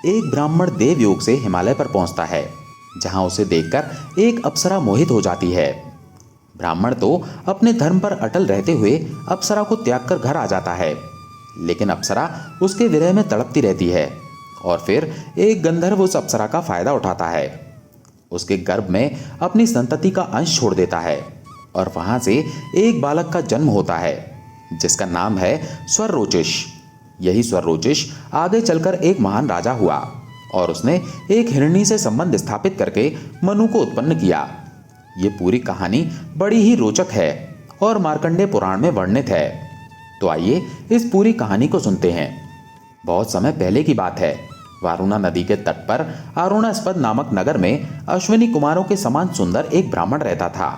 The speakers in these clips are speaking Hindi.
एक ब्राह्मण देवयोग से हिमालय पर पहुंचता है, जहां उसे देखकर एक अप्सरा मोहित हो जाती है। ब्राह्मण तो अपने धर्म पर अटल रहते हुए अप्सरा को त्याग कर घर आ जाता है, लेकिन अप्सरा उसके विरह में तड़पती रहती है और फिर एक गंधर्व उस अप्सरा का फायदा उठाता है। उसके गर्भ में अपनी संतति का अंश छोड़ देता है और वहां से एक बालक का जन्म होता है, जिसका नाम है स्वररोचिष। यही स्वररोचिष आगे चलकर एक महान राजा हुआ और उसने एक हिरणी से संबंध स्थापित करके मनु को उत्पन्न किया। ये पूरी कहानी बड़ी ही रोचक है और मार्कंडेय पुराण में वर्णित है। तो आइए इस पूरी कहानी को सुनते हैं। बहुत समय पहले की बात है। वारुणा नदी के तट पर अरुणास्पद नामक नगर में अश्विनी कुमारों के समान सुंदर एक ब्राह्मण रहता था।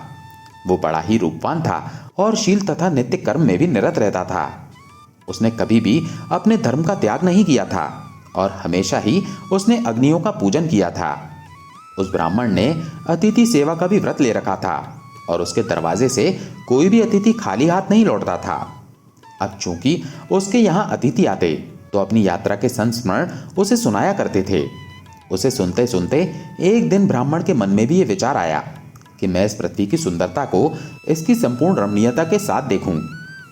वो बड़ा ही रूपवान था और शील तथा नित्य कर्म में भी निरत रहता था। उसने कभी भी अपने धर्म का त्याग नहीं किया था और हमेशा ही उसने अग्नियों का पूजन किया था। उस ब्राह्मण ने अतिथि सेवा का भी व्रत ले रखा था और उसके दरवाजे से कोई भी अतिथि खाली हाथ नहीं लौटता था। अब चूंकि उसके यहाँ अतिथि आते तो अपनी यात्रा के संस्मरण उसे सुनाया करते थे। उसे सुनते सुनते एक दिन ब्राह्मण के मन में भी ये विचार आया कि मैं इस पृथ्वी की सुंदरता को इसकी संपूर्ण रमणीयता के साथ देखूं,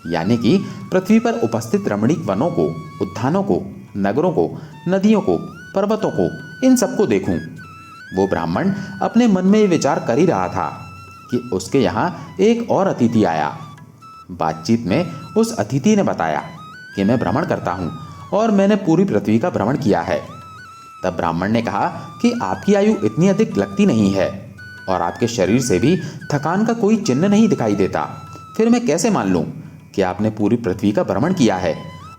यानी कि पृथ्वी पर उपस्थित रमणीक वनों को, उद्यानों को, नगरों को, नदियों को, पर्वतों को, इन सबको देखूं। वो ब्राह्मण अपने मन में ये विचार कर ही रहा था कि उसके यहाँ एक और अतिथि आया। बातचीत में उस अतिथि ने बताया कि मैं भ्रमण करता हूँ और मैंने पूरी पृथ्वी का भ्रमण किया है। तब ब्राह्मण ने कहा कि आपकी आयु इतनी अधिक लगती नहीं है और आपके शरीर से भी थकान का कोई चिन्ह नहीं दिखाई देता। फिर मैं कैसे मान लूं कि आपने पूरी पृथ्वी का भ्रमण किया है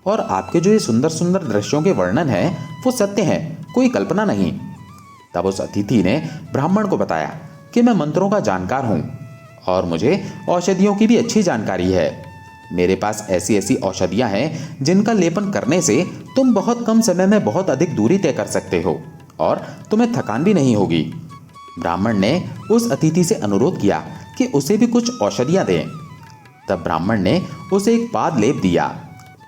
और आपके जो ये सुंदर सुंदर दृश्यों के वर्णन है वो सत्य हैं, कोई कल्पना नहीं। तब उस अतिथि ने ब्राह्मण को बताया कि मैं मंत्रों का जानकार हूँ और मुझे औषधियों की भी अच्छी जानकारी है। मेरे पास ऐसी ऐसी औषधियां हैं जिनका लेपन करने से तुम बहुत कम समय में बहुत अधिक दूरी तय कर सकते हो और तुम्हें थकान भी नहीं होगी। ब्राह्मण ने उस अतिथि से अनुरोध किया कि उसे भी कुछ औषधियां दें। तब ब्राह्मण ने उसे एक पाद लेप दिया,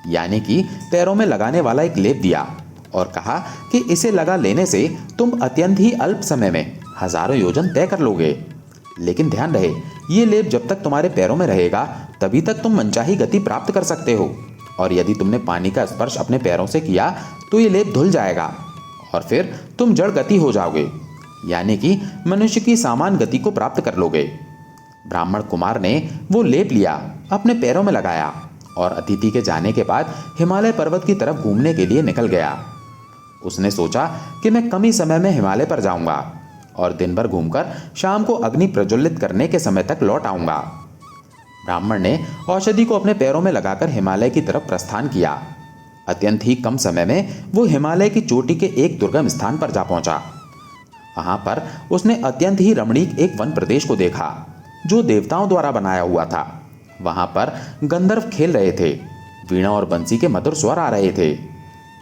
यानी कि पैरों में लगाने वाला एक लेप दिया और कहा कि इसे लगा लेने से तुम अत्यंत ही अल्प समय में हजारों योजन तय कर लोगे। लेकिन ध्यान रहे, ये लेप जब तक तुम्हारे पैरों में रहेगा तभी तक तुम मनचाही गति प्राप्त कर सकते हो, और यदि तुमने पानी का स्पर्श अपने पैरों से किया तो ये लेप धुल जाएगा और फिर तुम जड़ गति हो जाओगे, यानी कि मनुष्य की सामान्य गति को प्राप्त कर लोगे। ब्राह्मण कुमार ने वो लेप लिया, अपने पैरों में लगाया और अतिथि के जाने के बाद हिमालय पर्वत की तरफ घूमने के लिए निकल गया। उसने सोचा कि मैं कम ही समय में हिमालय पर जाऊंगा और दिन भर घूमकर शाम को अग्नि प्रज्वलित करने के समय तक लौट आऊंगा। ब्राह्मण ने औषधि को अपने पैरों में लगाकर हिमालय की तरफ प्रस्थान किया। अत्यंत ही कम समय में वो हिमालय की चोटी के एक दुर्गम स्थान पर जा पहुंचा। वहां पर उसने अत्यंत ही रमणीक एक वन प्रदेश को देखा जो देवताओं द्वारा बनाया हुआ था। वहां पर गंधर्व खेल रहे थे, वीणा और बंसी के मधुर स्वर आ रहे थे।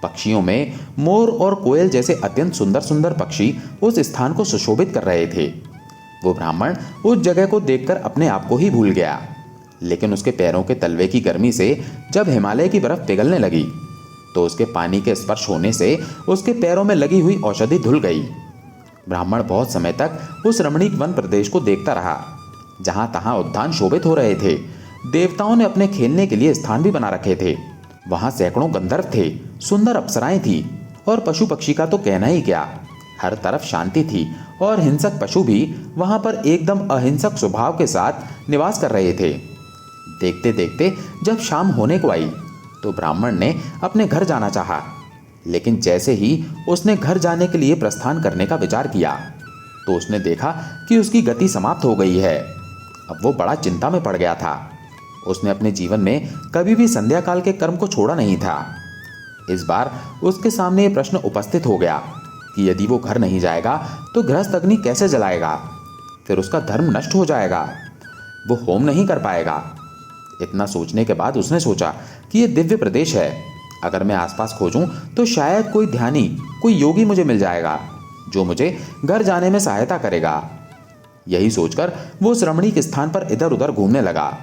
पक्षियों में मोर और कोयल जैसे अत्यंत सुंदर सुंदर पक्षी उस स्थान को सुशोभित कर रहे थे। वो ब्राह्मण उस जगह को देखकर अपने आप को ही भूल गया, लेकिन उसके पैरों के तलवे की गर्मी से जब हिमालय की बर्फ पिघलने लगी तो उसके पानी के स्पर्श होने से उसके पैरों में लगी हुई औषधि धुल गई। ब्राह्मण बहुत समय तक उस रमणीक वन प्रदेश को देखता रहा। जहां तहां उद्यान शोभित हो रहे थे। देवताओं ने अपने खेलने के लिए स्थान भी बना रखे थे। वहां सैकड़ों गंधर्व थे, सुंदर अप्सराएं थी और पशु पक्षी का तो कहना ही क्या। हर तरफ शांति थी और हिंसक पशु भी वहां पर एकदम अहिंसक स्वभाव के साथ निवास कर रहे थे। देखते देखते जब शाम होने को आई तो ब्राह्मण ने अपने घर जाना चाहा, लेकिन जैसे ही उसने घर जाने के लिए प्रस्थान करने का विचार किया तो उसने देखा कि उसकी गति समाप्त हो गई है। अब वो बड़ा चिंता में पड़ गया था। उसने अपने जीवन में कभी भी संध्या काल के कर्म को छोड़ा नहीं था। इस बार उसके सामने ये प्रश्न उपस्थित हो गया कि यदि वो घर नहीं जाएगा तो गृहस्थ अग्नि कैसे जलाएगा, फिर उसका धर्म नष्ट हो जाएगा, वो होम नहीं कर पाएगा। इतना सोचने के बाद उसने सोचा कि ये दिव्य प्रदेश है, अगर मैं आसपास खोजूं तो शायद कोई ध्यानी, कोई योगी मुझे मिल जाएगा जो मुझे घर जाने में सहायता करेगा। यही सोचकर वो उस रमणीक स्थान पर इधर उधर घूमने लगा।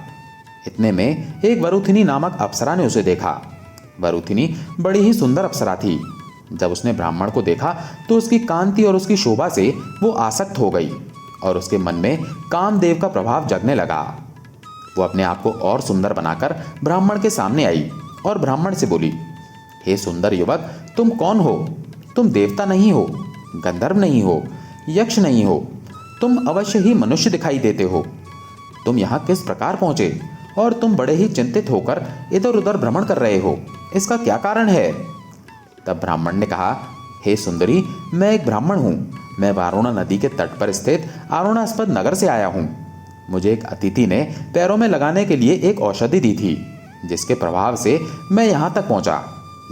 इतने में एक वरुथिनी नामक अप्सरा ने उसे देखा। वरुथिनी बड़ी ही सुंदर अप्सरा थी, जब उसने ब्राह्मण को देखा तो उसकी कांति और उसकी शोभा से वो आसक्त हो गई और उसके मन में कामदेव का प्रभाव जगने लगा। वो अपने आप को और सुंदर बनाकर ब्राह्मण के सामने आई और ब्राह्मण से बोली, हे सुंदर युवक, तुम कौन हो? तुम देवता नहीं हो, गंधर्व नहीं हो, यक्ष नहीं हो, तुम अवश्य ही मनुष्य दिखाई देते हो। तुम यहाँ किस प्रकार पहुंचे और तुम बड़े ही चिंतित होकर इधर उधर भ्रमण कर रहे हो, इसका क्या कारण है? तब ब्राह्मण ने कहा, हे सुंदरी, मैं एक ब्राह्मण हूँ। मैं वारुणा नदी के तट पर स्थित आरुणास्पद नगर से आया हूँ। मुझे एक अतिथि ने पैरों में लगाने के लिए एक औषधि दी थी, जिसके प्रभाव से मैं यहाँ तक पहुँचा,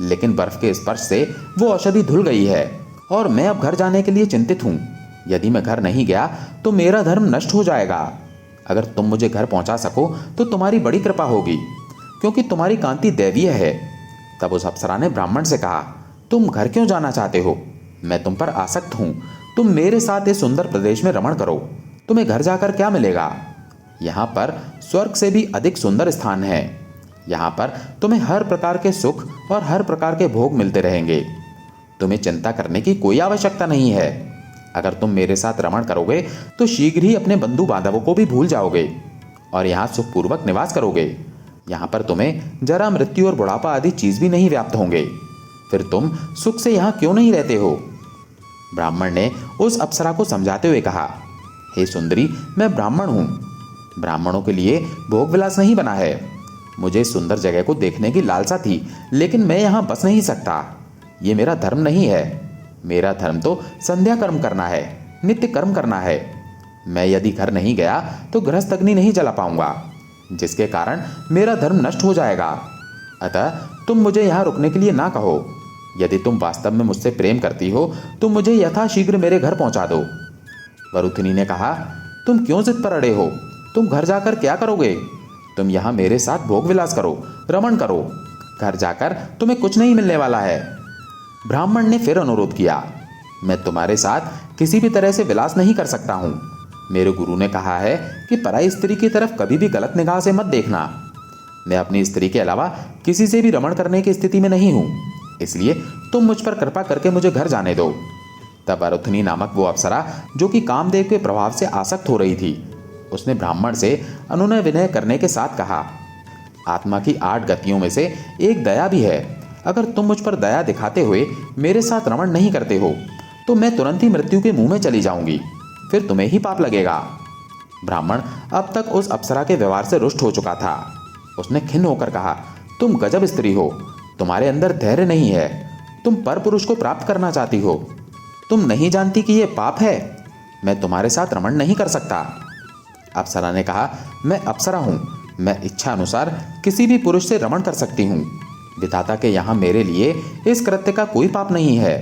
लेकिन बर्फ के स्पर्श से वो औषधि धुल गई है और मैं अब घर जाने के लिए चिंतित हूँ। यदि मैं घर नहीं गया तो मेरा धर्म नष्ट हो जाएगा। अगर तुम मुझे घर पहुँचा सको तो तुम्हारी बड़ी कृपा होगी, क्योंकि तुम्हारी कांति दैवीय है। तब उस अप्सरा ने ब्राह्मण से कहा, तुम घर क्यों जाना चाहते हो? मैं तुम पर आसक्त हूँ। तुम मेरे साथ इस सुंदर प्रदेश में रमण करो। तुम्हें घर जाकर क्या मिलेगा? यहाँ पर स्वर्ग से भी अधिक सुंदर स्थान है। यहाँ पर तुम्हें हर प्रकार के सुख और हर प्रकार के भोग मिलते रहेंगे। तुम्हें चिंता करने की कोई आवश्यकता नहीं है। अगर तुम मेरे साथ रमण करोगे तो शीघ्र ही अपने बंधु बांधवों को भी भूल जाओगे और यहाँ सुखपूर्वक निवास करोगे। यहाँ पर तुम्हें जरा, मृत्यु और बुढ़ापा आदि चीज भी नहीं व्याप्त होंगे। फिर तुम सुख से यहाँ क्यों नहीं रहते हो? ब्राह्मण ने उस अप्सरा को समझाते हुए कहा, हे सुंदरी, मैं ब्राह्मण हूँ। ब्राह्मणों के लिए भोग विलास नहीं बना है। मुझे सुंदर जगह को देखने की लालसा थी, लेकिन मैं यहाँ बस नहीं सकता। ये मेरा धर्म नहीं है। मेरा धर्म तो संध्या कर्म करना है, नित्य कर्म करना है। मैं यदि घर नहीं गया तो गृहस्थ अग्नि नहीं जला पाऊंगा, जिसके कारण मेरा धर्म नष्ट हो जाएगा। अतः तुम मुझे यहाँ रुकने के लिए ना कहो। यदि तुम वास्तव में मुझसे प्रेम करती हो तो मुझे यथाशीघ्र मेरे घर पहुंचा दो। वरुथिनी ने कहा, तुम क्यों जिद पर अड़े हो? तुम घर जाकर क्या करोगे? तुम यहाँ मेरे साथ भोग विलास करो, रमण करो। घर जाकर तुम्हें कुछ नहीं मिलने वाला है। ब्राह्मण ने फिर अनुरोध किया, मैं तुम्हारे साथ किसी भी तरह से विलास नहीं कर सकता हूँ। मेरे गुरु ने कहा है कि पराई स्त्री की तरफ कभी भी गलत निगाह से मत देखना। मैं अपनी स्त्री के अलावा किसी से भी रमण करने की स्थिति में नहीं हूँ, इसलिए तुम मुझ पर कृपा करके मुझे घर जाने दो। तब वरुथिनी नामक वो अप्सरा, जो कि कामदेव के प्रभाव से आसक्त हो रही थी, उसने ब्राह्मण से अनुनय विनय करने के साथ कहा, आत्मा की 8 गतियों में से एक दया भी है। अगर तुम मुझ पर दया दिखाते हुए मेरे साथ रमण नहीं करते हो तो मैं तुरंत ही मृत्यु के मुंह में चली जाऊंगी, फिर तुम्हें ही पाप लगेगा। ब्राह्मण अब तक उस अप्सरा के व्यवहार से रुष्ट हो चुका था। उसने खिन्न होकर कहा, तुम गजब स्त्री हो। तुम्हारे अंदर धैर्य नहीं है। तुम पर पुरुष को प्राप्त करना चाहती हो। तुम नहीं जानती कि यह पाप है। मैं तुम्हारे साथ रमण नहीं कर सकता। अप्सरा ने कहा, मैं अप्सरा हूं। मैं इच्छा अनुसार किसी भी पुरुष से रमण कर सकती हूँ। विधाता के यहाँ मेरे लिए इस कृत्य का कोई पाप नहीं है।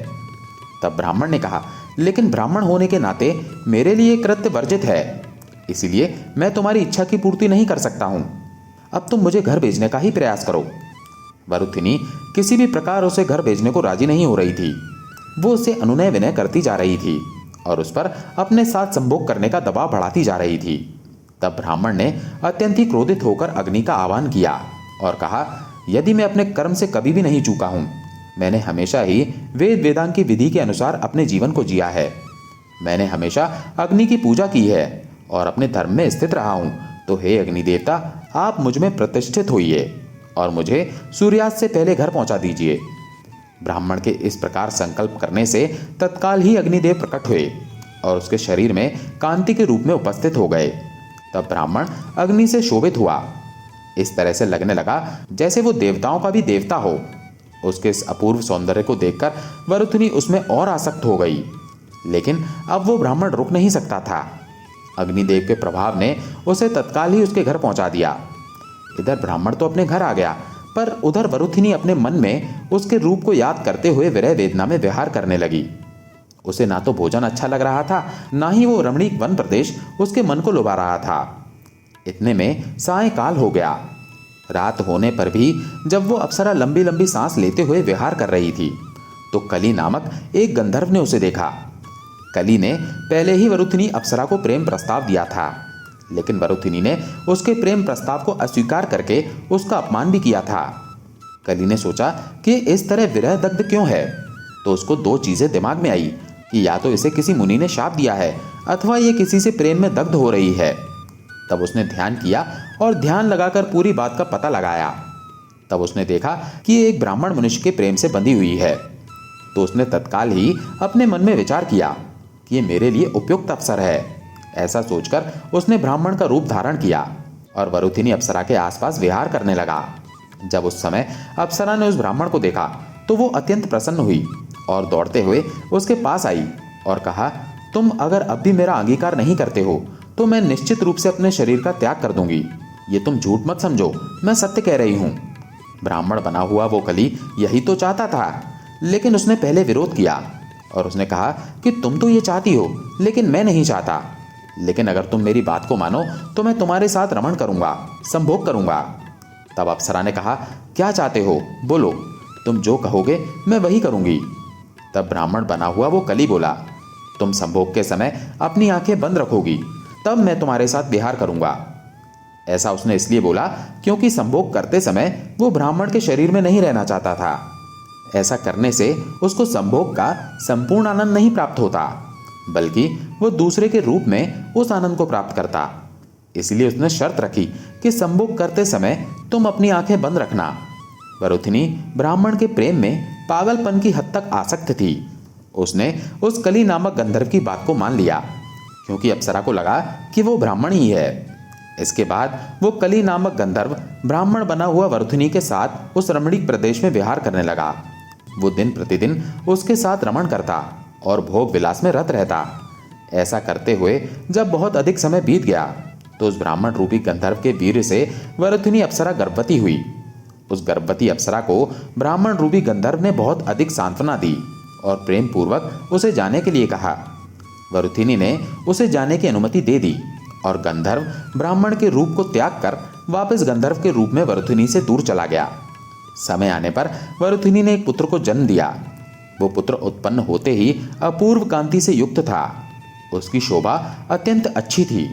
तब ब्राह्मण ने कहा, लेकिन ब्राह्मण होने के नाते मेरे लिए कृत्य वर्जित है, इसलिए मैं तुम्हारी इच्छा की पूर्ति नहीं कर सकता हूँ। अब तुम मुझे घर भेजने का ही प्रयास करो। वरुथिनी किसी भी प्रकार उसे घर भेजने को राजी नहीं हो रही थी। वो उसे अनुनय विनय करती जा रही थी और उस पर अपने साथ संभोग करने का दबाव बढ़ाती जा रही थी। तब ब्राह्मण ने अत्यंत ही क्रोधित होकर अग्नि का आह्वान किया और कहा, यदि मैं अपने कर्म से कभी भी नहीं चूका हूँ, मैंने हमेशा ही वेद वेदांत की विधि के अनुसार अपने जीवन को जिया है। मैंने हमेशा अग्नि की पूजा की है और अपने धर्म में स्थित रहा हूँ। तो हे अग्नि देवता, आप मुझ में प्रतिष्ठित होइए और मुझे सूर्यास्त से पहले घर पहुंचा दीजिए। ब्राह्मण के इस प्रकार संकल्प करने से तत्काल ही अग्निदेव प्रकट हुए और उसके शरीर में कांति के रूप में उपस्थित हो गए। तब ब्राह्मण अग्नि से शोभित हुआ। इस तरह से लगने लगा जैसे वो देवताओं का भी देवता हो। उसके इस अपूर्व सौंदर्य को देखकर वरुथिनी उसमें और आसक्त हो गई, लेकिन अब वो ब्राह्मण रुक नहीं सकता था। अग्निदेव के प्रभाव ने उसे तत्काल ही उसके घर पहुंचा दिया। इधर ब्राह्मण तो अपने घर आ गया, पर उधर वरुथिनी अपने मन में उसके रूप को याद करते हुए विरह वेदना में विहार करने लगी। उसे ना तो भोजन अच्छा लग रहा था, ना ही वो रमणीक वन प्रदेश उसके मन को लुभा रहा था। इतने में सायंकाल हो गया। रात होने पर भी जब वो अप्सरा लंबी लंबी सांस लेते हुए विहार कर रही थी तो कली नामक एक गंधर्व ने उसे देखा। कली ने पहले ही वरुथिनी अप्सरा को प्रेम प्रस्ताव दिया था, लेकिन वरुथिनी ने उसके प्रेम प्रस्ताव को अस्वीकार करके उसका अपमान भी किया था। कली ने सोचा कि इस तरह विरह दग्ध क्यों है। तो उसको दो चीजें दिमाग में आई कि या तो इसे किसी मुनि ने शाप दिया है अथवा ये किसी से प्रेम में दग्ध हो रही है। तब उसने ध्यान किया और ध्यान लगाकर पूरी बात का पता लगाया। तब उसने देखा कि ये एक ब्राह्मण मनुष्य के प्रेम से बंधी हुई है। तो उसने तत्काल ही अपने मन में विचार किया कि ये मेरे लिए उपयुक्त अवसर है। ऐसा सोचकर उसने ब्राह्मण का रूप धारण किया और वरुथिनी अप्सरा के आसपास विहार करने लगा। जब उस समय अप्सरा ने उस ब्राह्मण को देखा तो वो अत्यंत प्रसन्न हुई और दौड़ते हुए उसके पास आई और कहा, तुम अगर अब भी मेरा अंगीकार नहीं करते हो तो मैं निश्चित रूप से अपने शरीर का त्याग कर दूंगी। ये तुम झूठ मत समझो, मैं सत्य कह रही हूँ। ब्राह्मण बना हुआ वो कली यही तो चाहता था, लेकिन उसने पहले विरोध किया और उसने कहा कि तुम तो ये चाहती हो लेकिन मैं नहीं चाहता। लेकिन अगर तुम मेरी बात को मानो तो मैं तुम्हारे साथ रमण करूंगा, संभोग करूंगा। तब अप्सरा ने कहा, क्या चाहते हो, बोलो, तुम जो कहोगे मैं वही करूंगी। तब ब्राह्मण बना हुआ वो कली बोला, तुम संभोग के समय अपनी आंखें बंद रखोगी, तब मैं तुम्हारे साथ विहार करूंगा। ऐसा उसने इसलिए बोला क्योंकि संभोग करते समय वो ब्राह्मण के शरीर में नहीं रहना चाहता था। ऐसा करने से उसको संभोग का संपूर्ण आनंद नहीं प्राप्त होता, बल्कि वो दूसरे के रूप में उस आनंद को प्राप्त करता। इसलिए उसने शर्त रखी कि संभोग करते समय तुम अपनी आंखें बंद रखना। वरुथिनी ब्राह्मण के प्रेम में पागलपन की हद तक आसक्त थी। उसने उस कली नामक गंधर्व की बात को मान लिया क्योंकि अप्सरा को लगा कि वो ब्राह्मण ही है। इसके बाद वो कली नामक गंधर्व ब्राह्मण बना हुआ वरुथिनी के साथ उस रमणीक प्रदेश में विहार करने लगा। वो दिन प्रतिदिन उसके साथ रमण करता और भोग विलास में रत रहता। ऐसा करते हुए जब बहुत अधिक समय बीत गया तो उस ब्राह्मण रूपी गंधर्व के वीर्य से वरुथिनी अप्सरा गर्भवती हुई। उस गर्भवती अप्सरा को ब्राह्मण रूपी गंधर्व ने बहुत अधिक सांत्वना दी और प्रेम पूर्वक उसे जाने के लिए कहा। वरुथिनी ने उसे जाने की अनुमति दे दी और गंधर्व ब्राह्मण के रूप को त्याग कर वापस गंधर्व के रूप में वरुथिनी से दूर चला गया। समय आने पर वरुथिनी ने एक पुत्र को जन्म दिया। वो पुत्र उत्पन्न होते ही अपूर्व कांति से युक्त था। उसकी शोभा अत्यंत अच्छी थी,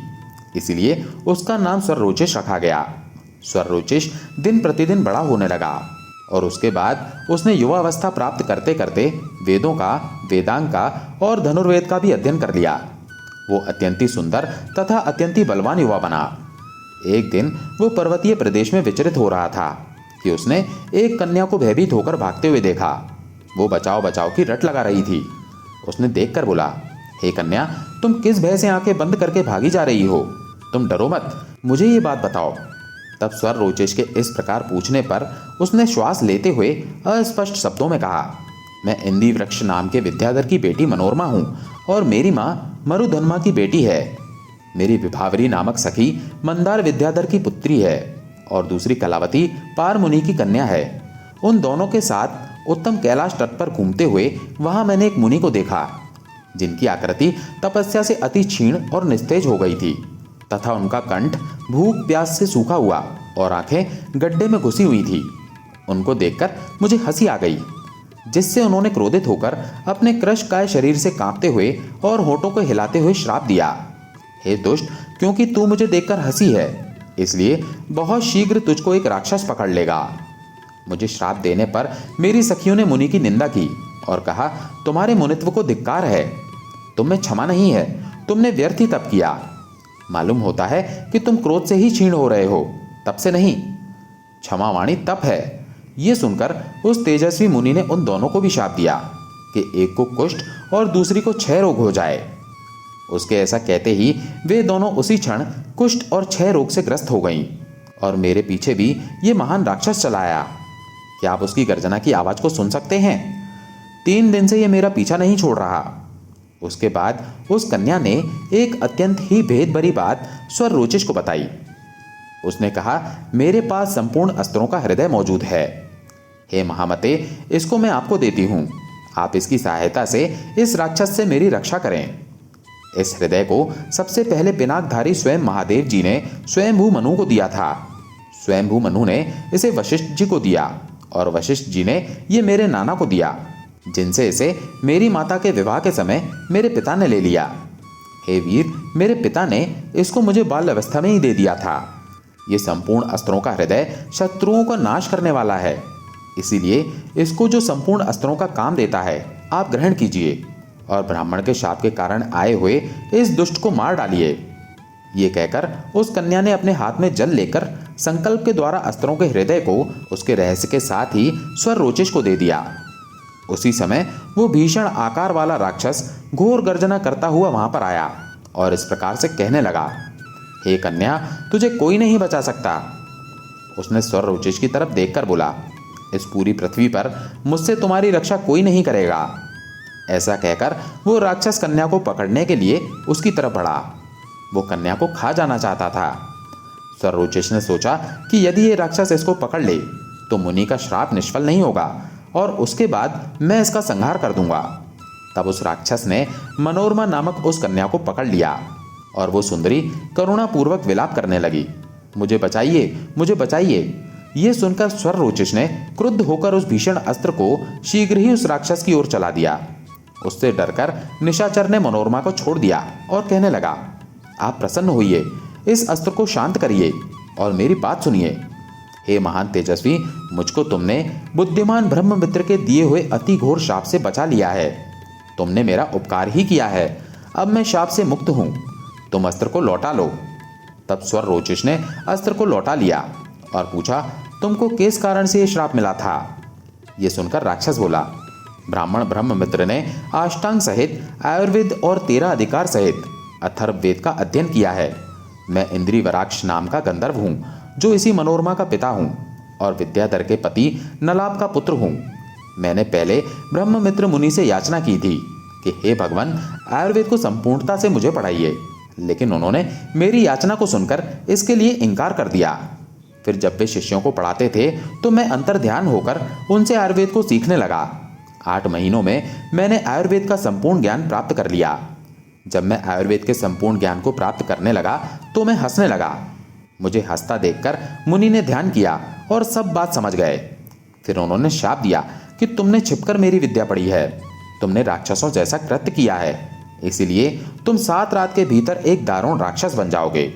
इसलिए उसका नाम स्वरोचिष रखा गया। स्वरोचिष दिन प्रतिदिन बड़ा होने लगा और उसके बाद उसने युवावस्था प्राप्त करते करते वेदों का, वेदांग का और धनुर्वेद का भी अध्ययन कर लिया। वो अत्यंती सुंदर तथा अत्यंती बलवान युवा बना। एक दिन वो पर्वतीय प्रदेश में विचरित हो रहा था कि उसने एक कन्या को भयभीत होकर भागते हुए देखा। वो बचाओ बचाओ की रट लगा रही थी। उसने देखकर बोला, हे कन्या, तुम किस भय से आंखें बंद करके भागी जा रही हो? तुम डरो मत, मुझे ये बात बताओ। तब स्वरोचिष के इस प्रकार पूछने पर उसने श्वास लेते हुए अस्पष्ट शब्दों में कहा, मैं इंदी वृक्ष नाम के विद्याधर की बेटी मनोरमा हूँ और मेरी माँ मरुधन्मा की बेटी है। मेरी विभावरी नामक सखी मंदार विद्याधर की पुत्री है और दूसरी कलावती पार मुनि की कन्या है। उन दोनों के साथ उत्तम कैलाश तट पर घूमते हुए वहां मैंने एक मुनि को देखा, जिनकी आकृति तपस्या से अति क्षीण और निस्तेज हो गई थी तथा उनका कंठ भूख प्यास से सूखा हुआ और आंखें गड्ढे में घुसी हुई थी। उनको देखकर मुझे हंसी आ गई, जिससे उन्होंने क्रोधित होकर अपने कृशकाय शरीर से कांपते हुए और होठों को हिलाते हुए श्राप दिया, हे दुष्ट, क्योंकि तू मुझे देखकर हंसी है, इसलिए बहुत शीघ्र तुझको एक राक्षस पकड़ लेगा। मुझे श्राप देने पर मेरी सखियों ने मुनि की निंदा की और कहा, तुम्हारे मुनित्व को धिक्कार है, तुम में क्षमा नहीं है, तुमने व्यर्थ ही तप किया। मालूम होता है कि तुम क्रोध से ही क्षीण हो रहे हो, तप से नहीं। क्षमा वाणी तप है। ये सुनकर उस तेजस्वी मुनि ने उन दोनों को भी शाप दिया कि एक को कुष्ठ और दूसरी को क्षय रोग हो जाए। उसके ऐसा कहते ही वे दोनों उसी क्षण कुष्ठ और क्षय रोग से ग्रस्त हो गईं और मेरे पीछे भी ये महान राक्षस चला आया। क्या आप उसकी गर्जना की आवाज को सुन सकते हैं? 3 दिन से ये मेरा पीछा नहीं छोड़ रहा। उसके बाद उस कन्या ने एक अत्यंत ही भेद भरी बात स्वरोचिष को बताई। उसने कहा, मेरे पास संपूर्ण अस्त्रों का हृदय मौजूद है। हे महामते, इसको मैं आपको देती हूं। आप इसकी सहायता से इस राक्षस से मेरी रक्षा करें। इस हृदय को सबसे पहले पिनाकधारी स्वयं महादेव जी ने स्वयंभू मनु को दिया था। स्वयंभू मनु ने इसे वशिष्ठ जी को दिया और वशिष्ठ जी ने ये मेरे नाना को दिया, जिनसे इसे मेरी माता के विवाह के समय मेरे पिता ने ले लिया। हे वीर, मेरे पिता ने इसको मुझे बाल अवस्था में ही दे दिया था। ये संपूर्ण अस्त्रों का हृदय शत्रुओं का नाश करने वाला है, इसीलिए इसको जो संपूर्ण अस्त्रों का काम देता है आप ग्रहण कीजिए और ब्राह्मण के शाप के कारण आए हुए इस दुष्ट को मार डालिए। ये कहकर उस कन्या ने अपने हाथ में जल लेकर संकल्प के द्वारा अस्त्रों के हृदय को उसके रहस्य के साथ ही स्वर रोचिष को दे दिया। उसी समय वो भीषण आकार वाला राक्षस घोर गर्जना करता हुआ वहां पर आया और इस प्रकार से कहने लगा, हे कन्या, तुझे कोई नहीं बचा सकता। उसने स्वर रोचिष की तरफ देखकर बोला, इस पूरी पृथ्वी पर मुझसे तुम्हारी रक्षा कोई नहीं करेगा। ऐसा कहकर वो राक्षस कन्या को पकड़ने के लिए उसकी तरफ बढ़ा। वो कन्या को खा जाना चाहता था। स्वर रोचिष ने सोचा कि यदि ये राक्षस इसको पकड़ ले तो मुनि का श्राप निष्फल नहीं होगा और उसके बाद मैं इसका संहार कर दूंगा। तब उस राक्षस ने मनोरमा नामक उस कन्या को पकड़ लिया और वो सुंदरी करुणापूर्वक विलाप करने लगी, मुझे बचाइए, मुझे बचाइए। ये सुनकर स्वर रोचिष ने क्रुद्ध होकर उस भीषण अस्त्र को शीघ्र ही उस राक्षस की ओर चला दिया। उससे डरकर निशाचर ने मनोरमा को छोड़ दिया और कहने लगा, आप प्रसन्न होइए, इस अस्त्र को शांत करिए और मेरी बात सुनिए। हे महान तेजस्वी, मुझको तुमने बुद्धिमान ब्रह्ममित्र के दिए हुए अति घोर शाप से बचा लिया है। तुमने मेरा उपकार ही किया है। अब मैं शाप से मुक्त हूं। तुम अस्त्र को लौटा लो। तब स्वर रोचिष ने अस्त्र को लौटा लिया और पूछा, तुमको किस कारण से यह श्राप मिला था? यह सुनकर राक्षस बोला, ब्राह्मण ब्रह्ममित्र ने अष्टांग सहित आयुर्वेद और 13 अधिकार सहित अथर्ववेद का अध्ययन किया है। मैं इंद्रिवराक्ष नाम का गंधर्व हूँ जो इसी मनोरमा का पिता हूँ और विद्याधर के पति नलाब का पुत्र हूँ। मैंने पहले ब्रह्ममित्र मुनि से याचना की थी कि हे भगवान, आयुर्वेद को संपूर्णता से मुझे पढ़ाइए, लेकिन उन्होंने मेरी याचना को सुनकर इसके लिए इनकार कर दिया। फिर जब वे शिष्यों को पढ़ाते थे तो मैं अंतर्ध्यान होकर उनसे आयुर्वेद को सीखने लगा। 8 महीनों में मैंने आयुर्वेद का संपूर्ण ज्ञान प्राप्त कर लिया। जब मैं आयुर्वेद के संपूर्ण ज्ञान को प्राप्त करने लगा तो मैं हंसने लगा। मुझे हंसता देखकर मुनि ने ध्यान किया और सब बात समझ गए। फिर उन्होंने शाप दिया कि तुमने छिपकर मेरी विद्या पढ़ी है, तुमने राक्षसों जैसा कृत्य किया है, इसीलिए तुम 7 रात के भीतर एक दारुण राक्षस बन जाओगे।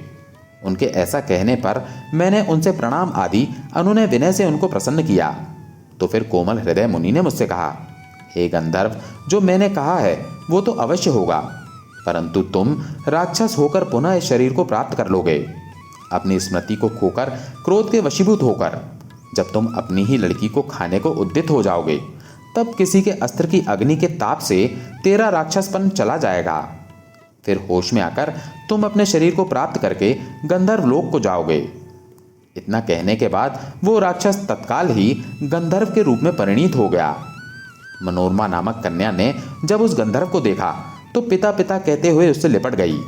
उनके ऐसा कहने पर मैंने उनसे प्रणाम आदि अनुनय विनय से उनको प्रसन्न किया। तो फिर कोमल हृदय मुनि ने मुझसे कहा, हे गंधर्व, जो मैंने कहा है वो तो अवश्य होगा, परंतु तुम राक्षस होकर पुनः इस शरीर को प्राप्त कर लोगे। अपनी स्मृति को खोकर क्रोध के वशीभूत होकर जब तुम अपनी ही लड़की को खाने को उद्यत हो जाओगे, तब किसी के अस्त्र की अग्नि के ताप से तेरा राक्षसपन चला जाएगा। फिर होश में आकर तुम अपने शरीर को प्राप्त करके गंधर्व लोक को जाओगे। इतना कहने के बाद वो राक्षस तत्काल ही गंधर्व के रूप में परिणीत हो गया। मनोरमा नामक कन्या ने जब उस गंधर्व को देखा तो पिता पिता कहते हुए उससे लिपट गई।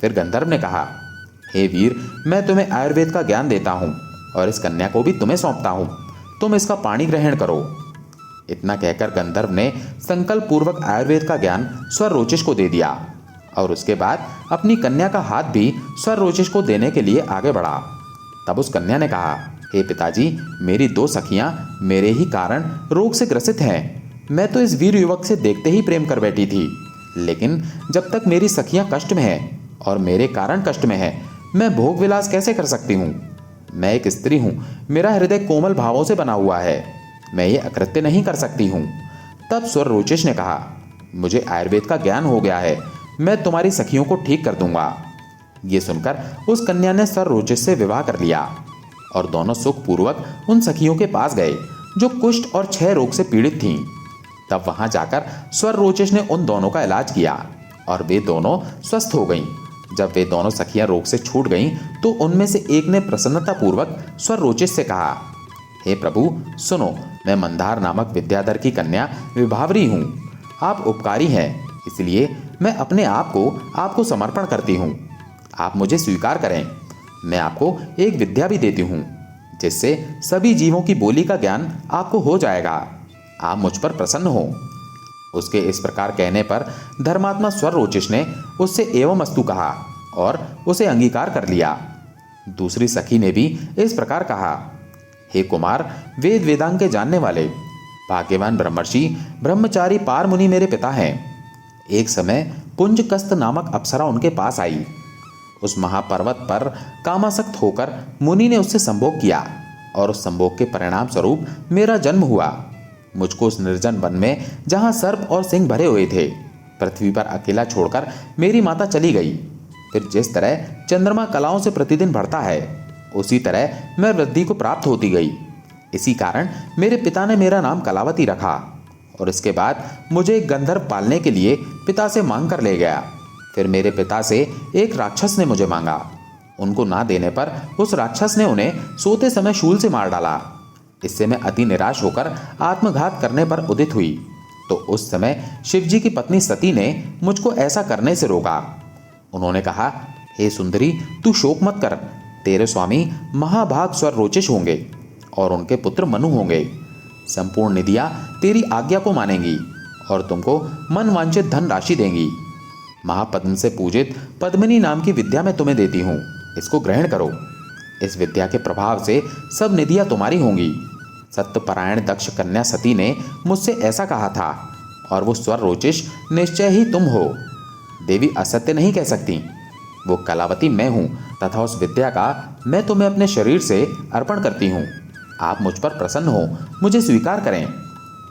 फिर गंधर्व ने कहा, हे वीर, मैं तुम्हें आयुर्वेद का ज्ञान देता हूँ और इस कन्या को भी तुम्हें सौंपता हूँ, तुम इसका पानी ग्रहण करो। इतना कहकर गंधर्व ने संकल्प पूर्वक आयुर्वेद का ज्ञान स्वर रोचिष को दे दिया और उसके बाद अपनी कन्या का हाथ भी स्वर रोचिष को देने के लिए आगे बढ़ा। तब उस कन्या ने कहा, हे पिताजी, मेरी 2 सखियां मेरे ही कारण रोग से ग्रसित हैं। मैं तो इस वीर युवक से देखते ही प्रेम कर बैठी थी, लेकिन जब तक मेरी सखियां कष्ट में हैं और मेरे कारण कष्ट में हैं, मैं भोग विलास कैसे कर सकती हूँ? मैं एक स्त्री हूँ, मेरा हृदय कोमल भावों से बना हुआ है, मैं ये अकृत्य नहीं कर सकती हूँ। तब स्वर रोचिष ने कहा, मुझे आयुर्वेद का ज्ञान हो गया है, मैं तुम्हारी सखियों को ठीक कर दूंगा। ये सुनकर उस कन्या ने स्वर रोचिष से विवाह कर लिया और दोनों सुखपूर्वक उन सखियों के पास गए जो कुष्ठ और क्षय रोग से पीड़ित थीं। तब वहां जाकर स्वर रोचिष ने उन दोनों का इलाज किया और वे दोनों स्वस्थ हो गईं। जब वे दोनों सखियां रोग से छूट गईं तो उनमें से एक ने प्रसन्नतापूर्वक स्वर रोचिष से कहा, हे प्रभु, सुनो, मैं मंदार नामक विद्याधर की कन्या विभावरी हूँ। आप उपकारी हैं, इसलिए मैं अपने आप को आपको समर्पण करती हूँ। आप मुझे स्वीकार करें। मैं आपको एक विद्या भी देती हूँ जिससे सभी जीवों की बोली का ज्ञान आपको हो जाएगा। आप मुझ पर प्रसन्न हो। उसके इस प्रकार कहने पर धर्मात्मा स्वर रोचिष ने उससे एवं अस्तु कहा और उसे अंगीकार कर लिया। दूसरी सखी ने भी इस प्रकार कहा, हे कुमार, वेद वेदांग के जानने वाले भाग्यवान ब्रह्मर्षि ब्रह्मचारी पार मुनि मेरे पिता हैं। एक समय पुंजकस्त नामक अप्सरा उनके पास आई। उस महापर्वत पर कामासक्त होकर मुनि ने उससे संभोग किया और उस संभोग के परिणाम स्वरूप मेरा जन्म हुआ। मुझको उस निर्जन वन में, जहां सर्प और सिंह भरे हुए थे, पृथ्वी पर अकेला छोड़कर मेरी माता चली गई। फिर जिस तरह चंद्रमा कलाओं से प्रतिदिन बढ़ता है, उसी तरह मैं वृद्धि को प्राप्त होती गई। इसी कारण मेरे पिता ने मेरा नाम कलावती रखा और इसके बाद मुझे एक गंधर्व पालने के लिए पिता से मांग कर ले गया। फिर मेरे पिता से एक राक्षस ने मुझे मांगा। उनको ना देने पर उस राक्षस ने उन्हें सोते समय शूल से मार डाला। इससे मैं अति निराश होकर आत्मघात करने पर उदित हुई। तो उस समय शिवजी की पत्नी सती ने मुझको ऐसा करने से रोका। उन्होंने कहा, हे सुंदरी, तू शोक मत कर। तेरे स्वामी महाभाग स्वर रोचिष होंगे और उनके पुत्र मनु होंगे। संपूर्ण निधियां तेरी आज्ञा को मानेंगी और तुमको मन वांछित धन राशि देंगी। महापद्म से पूजित पद्मिनी नाम की विद्या मैं तुम्हें देती हूँ, इसको ग्रहण करो। इस विद्या के प्रभाव से सब निधियां तुम्हारी होंगी। सत्यपरायण दक्ष कन्या सती ने मुझसे ऐसा कहा था और वो स्वर रोचिष निश्चय ही तुम हो। देवी असत्य नहीं कह सकती। वो कलावती मैं हूँ तथा उस विद्या का मैं तुम्हें अपने शरीर से अर्पण करती हूँ। आप मुझ पर प्रसन्न हो, मुझे स्वीकार करें।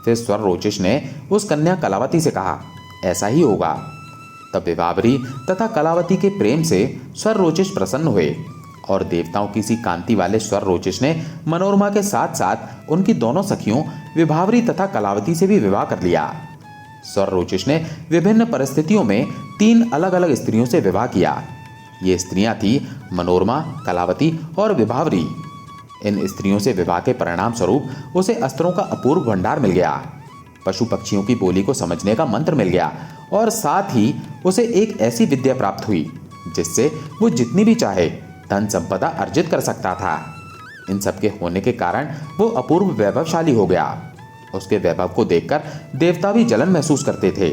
फिर स्वर रोचिष ने उस कन्या कलावती से कहा, ऐसा ही होगा। तब विभावरी तथा कलावती के प्रेम से स्वर रोचिष प्रसन्न हुए और देवताओं की सी कांति वाले स्वर रोचिष ने मनोरमा के साथ साथ उनकी दोनों सखियों विभावरी तथा कलावती से भी विवाह कर लिया। स्वर रोचिष ने विभिन्न परिस्थितियों में 3 अलग अलग स्त्रियों से विवाह किया। ये स्त्रियां थी मनोरमा, कलावती और विभावरी। इन स्त्रियों से विवाह के परिणाम स्वरूप उसे अस्त्रों का अपूर्व भंडार मिल गया, पशु पक्षियों की बोली को समझने का मंत्र मिल गया और साथ ही उसे एक ऐसी विद्या प्राप्त हुई जिससे वो जितनी भी चाहे धन संपदा अर्जित कर सकता था। इन सब के होने के कारण वो अपूर्व वैभवशाली हो गया। उसके वैभव को देखकर देवता भी जलन महसूस करते थे।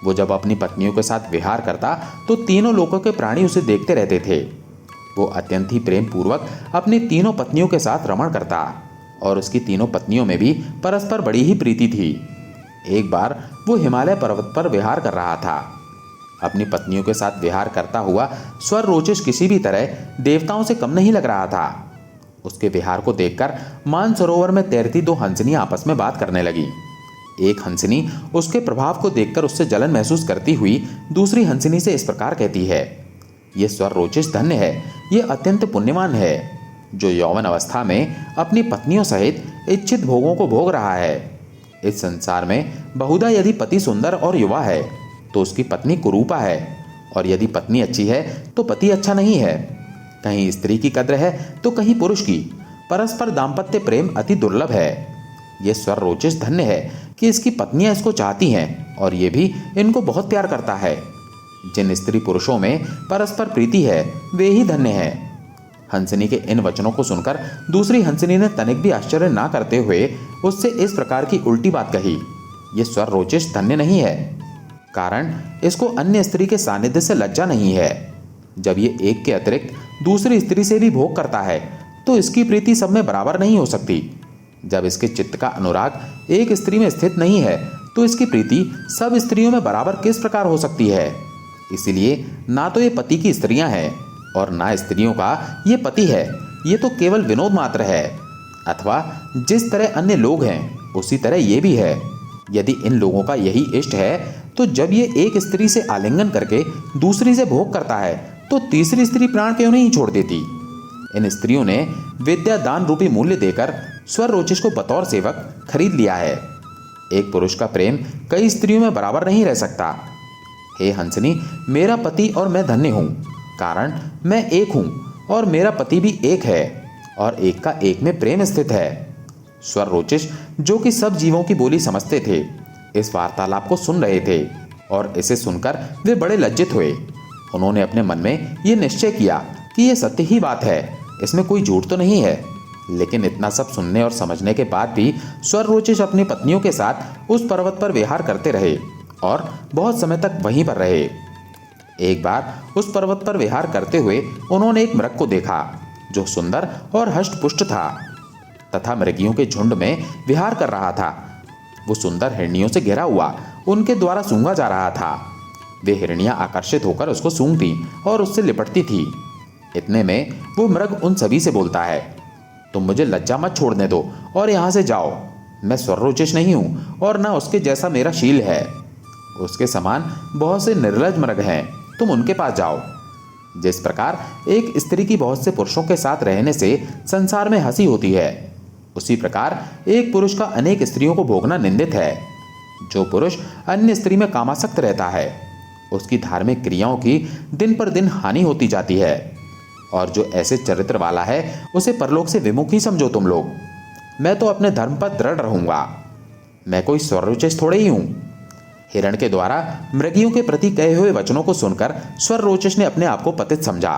वो जब अपनी पत्नियों के साथ विहार करता तो तीनों लोकों के प्राणी उसे देखते रहते थे। वो अत्यंत ही प्रेम पूर्वक अपनी तीनों पत्नियों के साथ रमण करता और उसकी तीनों पत्नियों में भी परस्पर बड़ी ही प्रीति थी। एक बार वो हिमालय पर्वत पर विहार कर रहा था। अपनी पत्नियों के साथ विहार करता हुआ स्वर रोचिष किसी भी तरह देवताओं से कम नहीं लग रहा था। उसके विहार को देखकर मानसरोवर में तैरती 2 हंसनियां आपस में बात करने लगी। एक हंसनी उसके प्रभाव को देखकर उससे जलन महसूस करती हुई दूसरी हंसनी से इस प्रकार कहती है, ये स्वर रोचिष धन्य है, ये अत्यंत पुण्यवान है, जो यौवन अवस्था में अपनी पत्नियों सहित इच्छित भोगों को भोग रहा है। इस संसार में बहुधा यदि पति सुंदर और युवा है तो उसकी पत्नी कुरूपा है, और यदि पत्नी अच्छी है तो पति अच्छा नहीं है। कहीं स्त्री की कद्र है तो कहीं पुरुष की। परस्पर दाम्पत्य प्रेम अति दुर्लभ है। यह स्वर रोचिष धन्य है कि इसकी पत्नियां इसको चाहती हैं और ये भी इनको बहुत प्यार करता है। जिन स्त्री पुरुषों में परस्पर प्रीति है वे ही धन्य है। हंसनी के इन वचनों को सुनकर दूसरी हंसनी ने तनिक भी आश्चर्य ना करते हुए उससे इस प्रकार की उल्टी बात कही, ये स्वर रोचिष धन्य नहीं है, कारण इसको अन्य स्त्री के सानिध्य से लज्जा नहीं है। जब ये एक के अतिरिक्त दूसरी स्त्री से भी भोग करता है तो इसकी प्रीति सब में बराबर नहीं हो सकती। जब इसके चित्त का अनुराग एक स्त्री में स्थित नहीं है तो इसकी प्रीति सब स्त्रियों में बराबर किस प्रकार हो सकती है। इसलिए ना तो ये पति की स्त्रियां हैं और ना स्त्रियों का ये पति है। ये तो केवल विनोद मात्र है, अथवा जिस तरह अन्य लोग हैं उसी तरह ये भी है। यदि इन लोगों का यही इष्ट है तो जब ये एक स्त्री से आलिंगन करके दूसरी से भोग करता है तो तीसरी स्त्री प्राण क्यों नहीं छोड़ देती। इन स्त्रियों ने विद्या दान रूपी मूल्य देकर स्वर रोचिष को बतौर सेवक खरीद लिया है। एक पुरुष का प्रेम कई स्त्रियों में बराबर नहीं रह सकता। हे हंसनी, मेरा पति और मैं धन्य हूँ, कारण मैं एक हूँ और मेरा पति भी एक है और एक का एक में प्रेम स्थित है। स्वर रोचिष, जो कि सब जीवों की बोली समझते थे, इस वार्तालाप को सुन रहे थे और इसे सुनकर वे बड़े लज्जित हुए। उन्होंने अपने मन में ये निश्चय किया कि यह सत्य ही बात है, इसमें कोई झूठ तो नहीं है। लेकिन इतना सब सुनने और समझने के बाद भी स्वर रोचिष अपनी पत्नियों के साथ उस पर्वत पर विहार करते रहे और बहुत समय तक वहीं पर रहे। एक बार उस पर्वत पर विहार करते हुए उन्होंने एक मृग को देखा जो सुंदर और हष्टपुष्ट था तथा मृगियों के झुंड में विहार कर रहा था। वो सुंदर हिरनियों से घिरा हुआ उनके द्वारा सूंघा जा रहा था। वे हिरनियां आकर्षित होकर उसको सूंघती और उससे लिपटती थी। इतने में वो मृग उन सभी से बोलता है, तुम मुझे लज्जा मत छोड़ने दो और यहाँ से जाओ। मैं स्वरोचिष नहीं हूं और ना उसके जैसा मेरा शील है। उसके समान बहुत से निर्लज मर्ग हैं, तुम उनके पास जाओ। जिस प्रकार एक स्त्री की बहुत से पुरुषों के साथ रहने से संसार में हंसी होती है, उसी प्रकार एक पुरुष का अनेक स्त्रियों को भोगना निंदित है। जो पुरुष अन्य स्त्री में कामासक्त रहता है, उसकी धार्मिक क्रियाओं की दिन पर दिन हानि होती जाती है। और जो ऐसे चरित्र वाला है, उसे परलोक से विमुख ही समझो तुम लोग। मैं तो अपने धर्म पर दृढ़ रहूंगा। मैं कोई स्वरोचिष थोड़े ही हूं। हिरण के द्वारा मृगियों के प्रति कहे हुए वचनों को सुनकर स्वरोचिष ने अपने आप को पतित समझा।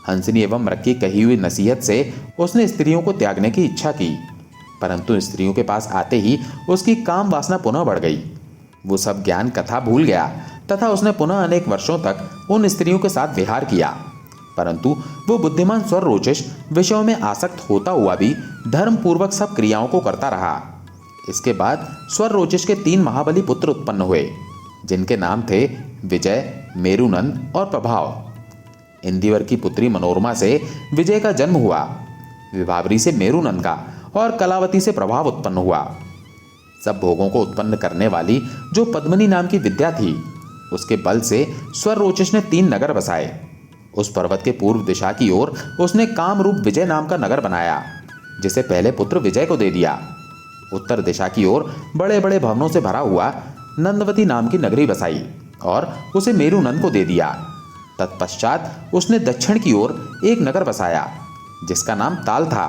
हंसनी एवं मृग की कही हुई नसीहत से उसने स्त्रियों को त्यागने की इच्छा की, परंतु स्त्रियों के पास आते ही उसकी काम वासना पुनः बढ़ गई। वो सब ज्ञान कथा भूल गया तथा उसने पुनः अनेक वर्षों तक उन स्त्रियों के साथ विहार किया। परंतु वो बुद्धिमान स्वरोचिष विषयों में आसक्त होता हुआ भी धर्म पूर्वक सब क्रियाओं को करता रहा। इसके बाद स्वरोचिष के 3 महाबली पुत्र उत्पन्न हुए, जिनके नाम थे विजय, मेरुनंद और प्रभाव। इंदिवर की पुत्री मनोरमा से विजय का जन्म हुआ, विभावरी से मेरुनंद का और कलावती से प्रभाव उत्पन्न हुआ। सब भोगों को उत्पन्न करने वाली जो पद्मिनी नाम की विद्या थी, उसके बल से स्वरोचिष ने 3 नगर बसाए। उस पर्वत के पूर्व दिशा की ओर उसने कामरूप विजय नाम का नगर बनाया, जिसे पहले पुत्र विजय को दे दिया। उत्तर दिशा की ओर बड़े बड़े भवनों से भरा हुआ नंदवती नाम की नगरी बसाई और उसे मेरुनंद को दे दिया। तत्पश्चात उसने दक्षिण की ओर एक नगर बसाया, जिसका नाम ताल था,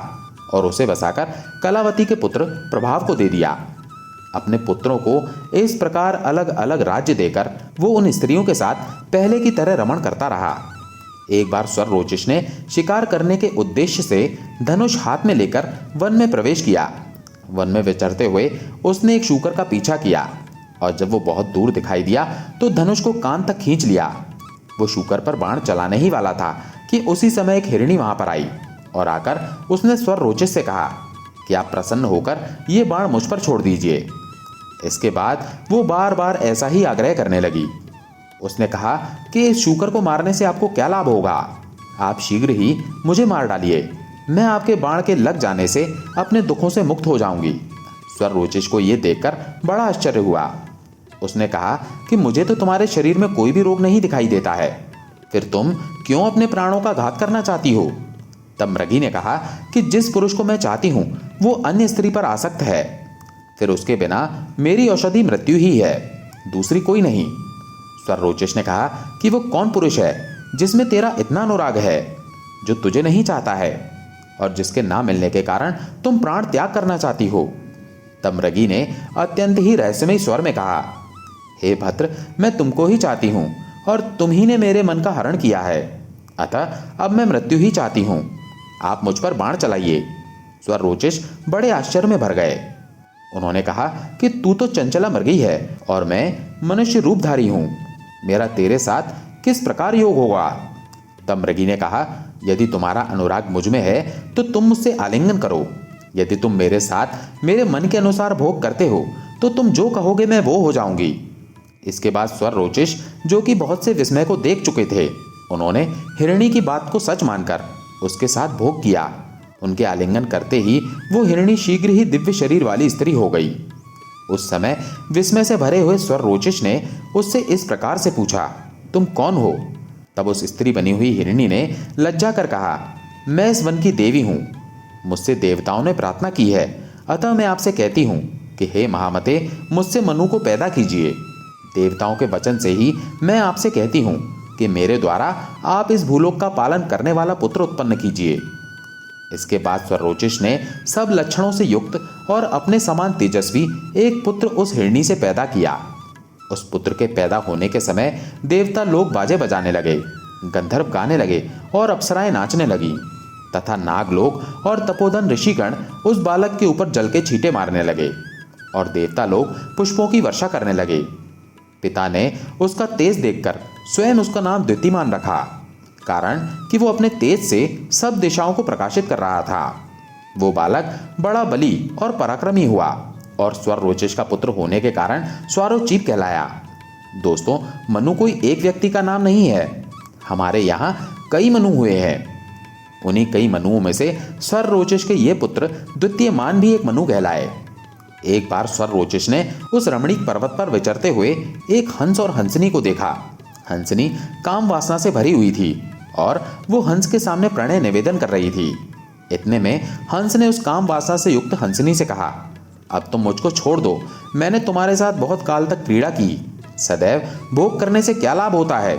और उसे बसाकर कलावती के पुत्र प्रभाव को दे दिया। अपने पुत्रों को इस प्रकार अलग अलग राज्य देकर वो उन स्त्रियों के साथ पहले की तरह रमण करता रहा। एक बार स्वरोचिष ने शिकार करने के उद्देश्य से धनुष हाथ में लेकर वन में प्रवेश किया। वन में विचरते हुए उसने एक शूकर का पीछा किया, और जब वो बहुत दूर दिखाई दिया तो धनुष को कान तक खींच लिया। वो शूकर पर बाण चलाने ही वाला था कि उसी समय एक हिरणी वहां पर आई और आकर उसने स्वरोचिष से कहा कि आप प्रसन्न होकर ये बाण मुझ पर छोड़ दीजिए। इसके बाद वो बार बार ऐसा ही आग्रह करने लगी। उसने कहा कि इस शूकर को मारने से आपको क्या लाभ होगा? आप शीघ्र ही मुझे मार डालिए, मैं आपके बाण के लग जाने से अपने दुखों से मुक्त हो जाऊंगी। स्वरोचिष को यह देखकर बड़ा आश्चर्य हुआ। उसने कहा कि मुझे तो तुम्हारे शरीर में कोई भी रोग नहीं दिखाई देता है, फिर तुम क्यों अपने प्राणों का घात करना चाहती हो? तब मृगी ने कहा कि जिस पुरुष को मैं चाहती हूं वो अन्य स्त्री पर आसक्त है, फिर उसके बिना मेरी औषधि मृत्यु ही है, दूसरी कोई नहीं। स्वरोचिष ने कहा कि वो कौन पुरुष है जिसमें तेरा इतना अनुराग है, जो तुझे नहीं चाहता है और जिसके ना मिलने के कारण तुम प्राण त्याग करना चाहती हो? तब मृगी ने अत्यंत ही रहस्यमय स्वर में कहा, हे भद्र, मैं तुमको ही चाहती हूं और तुम ही ने मेरे मन का हरण किया है, अतः अब मैं मृत्यु ही चाहती हूं। आप मुझ पर बाण चलाइए। स्वरोचिष बड़े आश्चर्य में भर गए। उन्होंने कहा कि तू तो चंचला मृगी है और मैं मनुष्य रूपधारी हूं, मेरा तेरे साथ किस प्रकार योग होगा? तब मृगी ने कहा, यदि तुम्हारा अनुराग मुझ में है तो तुम मुझसे आलिंगन करो। यदि तुम मेरे साथ मेरे मन के अनुसार भोग करते हो तो तुम जो कहोगे मैं वो हो जाऊंगी। इसके बाद स्वरोचिष, जो कि बहुत से विस्मय को देख चुके थे, उन्होंने हिरणी की बात को सच मानकर उसके साथ भोग किया। उनके आलिंगन करते ही वो हिरणी शीघ्र ही दिव्य शरीर वाली स्त्री हो गई। उस समय विस्मय से भरे हुए स्वरोचिष ने उससे इस प्रकार से पूछा, तुम कौन हो? तब उस स्त्री बनी हुई हिरणी ने लज्जा कर कहा, मैं इस वन की देवी हूं, मुझसे देवताओं ने प्रार्थना की है, अतः मैं आपसे कहती हूं कि हे महामते, मुझसे मनु को पैदा कीजिए। देवताओं के वचन से ही मैं आपसे कहती हूं कि मेरे द्वारा आप इस भूलोक का पालन करने वाला पुत्र उत्पन्न कीजिए। इसके बाद स्वरोचिष ने सब लक्षणों से युक्त और अपने समान तेजस्वी एक पुत्र उस हिरणी से पैदा किया। उस पुत्र के पैदा होने के समय देवता लोग बाजे बजाने लगे, गंधर्व गाने लगे और अप्सराएं नाचने लगी, तथा नाग लोग और तपोधन ऋषिगण उस बालक के ऊपर जल के छींटे मारने लगे और देवता लोग पुष्पों की वर्षा करने लगे। पिता ने उसका तेज देखकर स्वयं उसका नाम द्युतिमान रखा, कारण कि वो अपने तेज से सब दिशाओं को प्रकाशित कर रहा था। वो बालक बड़ा बली और पराक्रमी हुआ और स्वरोचिष का पुत्र होने के कारण स्वारोचीप कहलाया। दोस्तों, मनु कोई एक व्यक्ति का नाम नहीं है, हमारे यहाँ कई मनु हुए हैं। उन्हीं कई मनुओं में से स्वरोचिष के ये पुत्र द्वितीयमान भी एक मनु कहलाए। एक बार स्वर रोचिश ने उस रमणीक पर्वत पर विचरते हुए एक हंस और हंसनी को देखा। हंसनी काम वासना से भरी हुई थी और वो हंस के सामने प्रणय निवेदन कर रही थी। इतने में हंस ने उस काम वासना से युक्त हंसनी से कहा, अब तुम मुझको छोड़ दो, मैंने तुम्हारे साथ बहुत काल तक क्रीड़ा की, सदैव भोग करने से क्या लाभ होता है।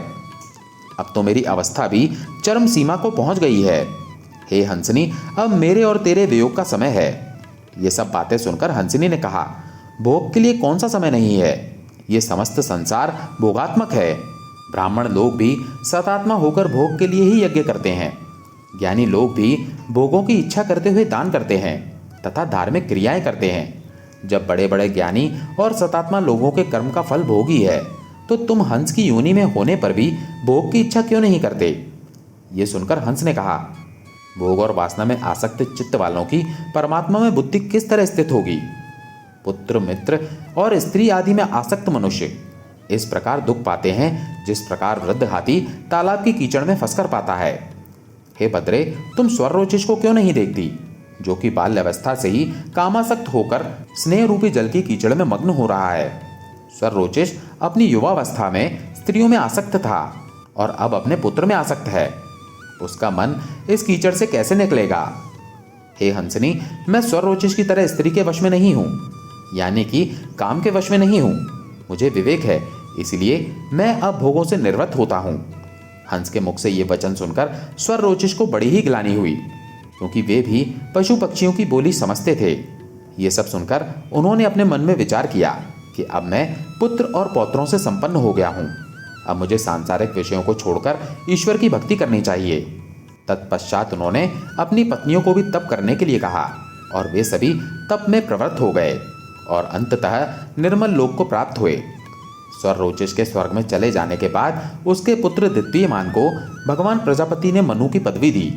अब तो मेरी अवस्था भी चरम सीमा को पहुंच गई है। हे हंसनी, अब मेरे और तेरे वियोग का समय है। ये सब बातें सुनकर हंसनी ने कहा, भोग के लिए कौन सा समय नहीं है, ये समस्त संसार भोगात्मक है। ब्राह्मण लोग भी सतात्मा होकर भोग के लिए ही यज्ञ करते हैं। ज्ञानी लोग भी भोगों की इच्छा करते हुए दान करते हैं तथा धार्मिक क्रियाएं करते हैं। जब बड़े बड़े ज्ञानी और सतात्मा लोगों के कर्म का फल भोगी है, तो तुम हंस की योनि में होने पर भी भोग की इच्छा क्यों नहीं करते। ये सुनकर हंस ने कहा, भोग और वासना में आसक्त चित्त वालों की परमात्मा में बुद्धि किस तरह स्थित होगी। पुत्र, मित्र और स्त्री आदि में आसक्त मनुष्य इस प्रकार दुख पाते हैं जिस प्रकार वृद्ध हाथी तालाब की कीचड़ में फंसकर पाता है। हे भद्रे, तुम स्वर रोचिश को क्यों नहीं देखती, जो कि बाल्यावस्था से ही कामासक्त होकर स्नेह रूपी जल की कीचड़ में मग्न हो रहा है। स्वर रोचिश अपनी युवावस्था में स्त्रियों में आसक्त था और अब अपने पुत्र में आसक्त है। उसका मन इस कीचड़ से कैसे निकलेगा। हे हंसनी, मैं स्वर रोचिश की तरह स्त्री के वश में नहीं हूं, यानी कि काम के वश में नहीं हूं। मुझे विवेक है, इसलिए मैं अब भोगों से निर्वृत्त होता हूं। हंस के मुख से ये वचन सुनकर स्वर रोचिश को बड़ी ही ग्लानि हुई, क्योंकि वे भी पशु पक्षियों की बोली समझते थे। ये सब सुनकर उन्होंने अपने मन में विचार किया कि अब मैं पुत्र और पौत्रों से संपन्न हो गया हूं। अब मुझे सांसारिक विषयों को छोड़कर ईश्वर की भक्ति करनी चाहिए। तत्पश्चात उन्होंने अपनी पत्नियों को भी तप करने के लिए कहा और वे सभी तप में प्रवृत्त हो गए और अंततः निर्मल लोक को प्राप्त हुए। स्वर रोचिश के स्वर्ग में चले जाने के बाद उसके पुत्र द्वितीयमान को भगवान प्रजापति ने मनु की पदवी दी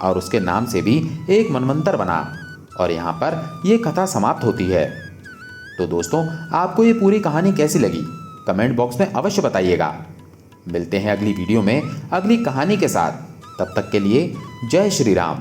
और उसके नाम से भी एक मनवंतर बना। और यहाँ पर यह कथा समाप्त होती है। तो दोस्तों, आपको ये पूरी कहानी कैसी लगी कमेंट बॉक्स में अवश्य बताइएगा। मिलते हैं अगली वीडियो में अगली कहानी के साथ। तब तक के लिए जय श्री राम।